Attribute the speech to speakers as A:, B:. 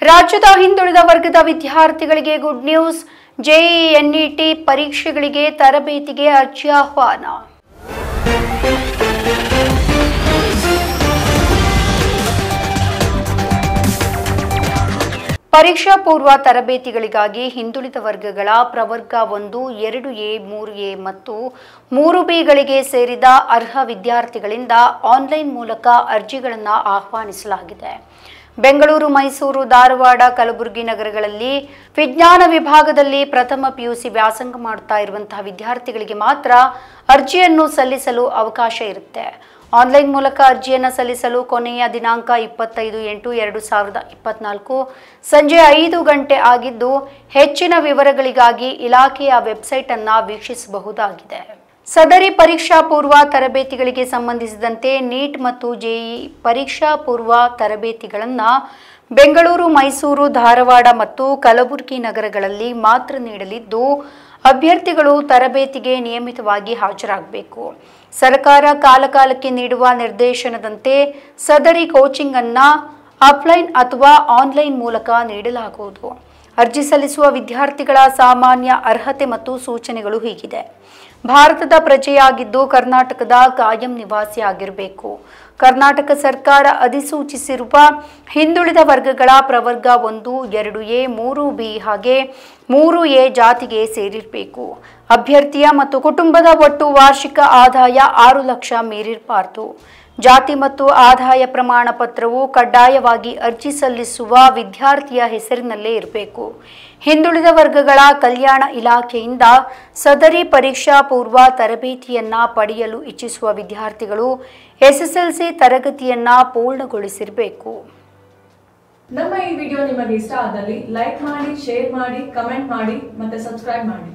A: ರಾಜ್ಯದ ಹಿಂದುಳಿದ ವರ್ಗದ ವಿದ್ಯಾರ್ಥಿಗಳಿಗೆ ಗುಡ್ ನ್ಯೂಸ್. ಜೆಇಇ ಎನ್ಇಟಿ ಪರೀಕ್ಷೆಗಳಿಗೆ ತರಬೇತಿಗೆ ಅರ್ಜಿ ಆಹ್ವಾನ. ಪರೀಕ್ಷಾ ಪೂರ್ವ ತರಬೇತಿಗಳಿಗಾಗಿ ಹಿಂದುಳಿದ ವರ್ಗಗಳ ಪ್ರವರ್ಗ 1, 2A, 3A ಮತ್ತು 3Bಗಳಿಗೆ ಸೇರಿದ ಅರ್ಹ ವಿದ್ಯಾರ್ಥಿಗಳಿಂದ ಆನ್ಲೈನ್ ಮೂಲಕ ಅರ್ಜಿಗಳನ್ನು ಆಹ್ವಾನಿಸಲಾಗಿದೆ. ಬೆಂಗಳೂರು, ಮೈಸೂರು, ಧಾರವಾಡ, ಕಲಬುರಗಿ ನಗರಗಳಲ್ಲಿ ವಿಜ್ಞಾನ ವಿಭಾಗದಲ್ಲಿ ಪ್ರಥಮ PUC ವ್ಯಾಸಂಗ ಮಾಡುತ್ತಾ ಇರುವಂತಹ ವಿದ್ಯಾರ್ಥಿಗಳಿಗೆ ಮಾತ್ರ ಅರ್ಜಿಯನ್ನು ಸಲ್ಲಿಸಲು ಅವಕಾಶ ಇರುತ್ತೆ. ಆನ್ಲೈನ್ ಮೂಲಕ ಅರ್ಜಿಯನ್ನು ಸಲ್ಲಿಸಲು ಕೊನೆಯ ದಿನಾಂಕ 25/8/2024 ಸಂಜೆ 5 ಗಂಟೆ ಆಗಿದ್ದು, ಹೆಚ್ಚಿನ ವಿವರಗಳಿಗಾಗಿ ಇಲಾಖೆಯ ವೆಬ್ಸೈಟ್ ಅನ್ನು ವೀಕ್ಷಿಸಬಹುದಾಗಿದೆ. ಸದರಿ ಪರೀಕ್ಷಾ ಪೂರ್ವ ತರಬೇತಿಗಳಿಗೆ ಸಂಬಂಧಿಸಿದಂತೆ ನೀಟ್ ಮತ್ತು ಜೆಇಇ ಪರೀಕ್ಷಾ ಪೂರ್ವ ತರಬೇತಿಗಳನ್ನು ಬೆಂಗಳೂರು, ಮೈಸೂರು, ಧಾರವಾಡ ಮತ್ತು ಕಲಬುರಗಿ ನಗರಗಳಲ್ಲಿ ಮಾತ್ರ ನೀಡಲಿದ್ದು, ಅಭ್ಯರ್ಥಿಗಳು ತರಬೇತಿಗೆ ನಿಯಮಿತವಾಗಿ ಹಾಜರಾಗಬೇಕು. ಸರ್ಕಾರ ಕಾಲಕಾಲಕ್ಕೆ ನೀಡುವ ನಿರ್ದೇಶನದಂತೆ ಸದರಿ ಕೋಚಿಂಗ್ ಅನ್ನು ಆಫ್ಲೈನ್ ಅಥವಾ ಆನ್ಲೈನ್ ಮೂಲಕ ನೀಡಲಾಗುವುದು. ಅರ್ಜಿ ಸಲ್ಲಿಸುವ ವಿದ್ಯಾರ್ಥಿಗಳ ಸಾಮಾನ್ಯ ಅರ್ಹತೆ ಮತ್ತು ಸೂಚನೆಗಳು ಹೀಗಿದೆ. ಭಾರತದ ಪ್ರಜೆಯಾಗಿದ್ದು ಕರ್ನಾಟಕದ ಕಾಯಂ ನಿವಾಸಿಯಾಗಿರಬೇಕು. ಕರ್ನಾಟಕ ಸರ್ಕಾರ ಅಧಿಸೂಚಿಸಿರುವ ಹಿಂದುಳಿದ ವರ್ಗಗಳ ಪ್ರವರ್ಗ 1, 2A, 3B ಹಾಗೆ 3A ಜಾತಿಗೆ ಸೇರಿರಬೇಕು. ಅಭ್ಯರ್ಥಿಯ ಮತ್ತು ಕುಟುಂಬದ ಒಟ್ಟು ವಾರ್ಷಿಕ ಆದಾಯ 6 ಲಕ್ಷ ಮೀರಿರಬಾರದು. ಜಾತಿ ಮತ್ತು ಆದಾಯ ಪ್ರಮಾಣ ಪತ್ರವು ಕಡ್ಡಾಯವಾಗಿ ಅರ್ಜಿ ಸಲ್ಲಿಸುವ ವಿದ್ಯಾರ್ಥಿಯ ಹೆಸರಿನಲ್ಲೇ ಇರಬೇಕು. ಹಿಂದುಳಿದ ವರ್ಗಗಳ ಕಲ್ಯಾಣ ಇಲಾಖೆಯಿಂದ ಸದರಿ ಪರೀಕ್ಷಾ ಪೂರ್ವ ತರಬೇತಿಯನ್ನ ಪಡೆಯಲು ಇಚ್ಛಿಸುವ ವಿದ್ಯಾರ್ಥಿಗಳು SSLC ತರಗತಿಯನ್ನ ಪೂರ್ಣಗೊಳಿಸಿರಬೇಕು.
B: ನಮ್ಮ ಈ ವಿಡಿಯೋ ನಿಮಗೆ ಇಷ್ಟ ಆದಲ್ಲಿ ಲೈಕ್ ಮಾಡಿ, ಶೇರ್ ಮಾಡಿ, ಕಮೆಂಟ್ ಮಾಡಿ ಮತ್ತೆ ಸಬ್ಸ್ಕ್ರೈಬ್ ಮಾಡಿ.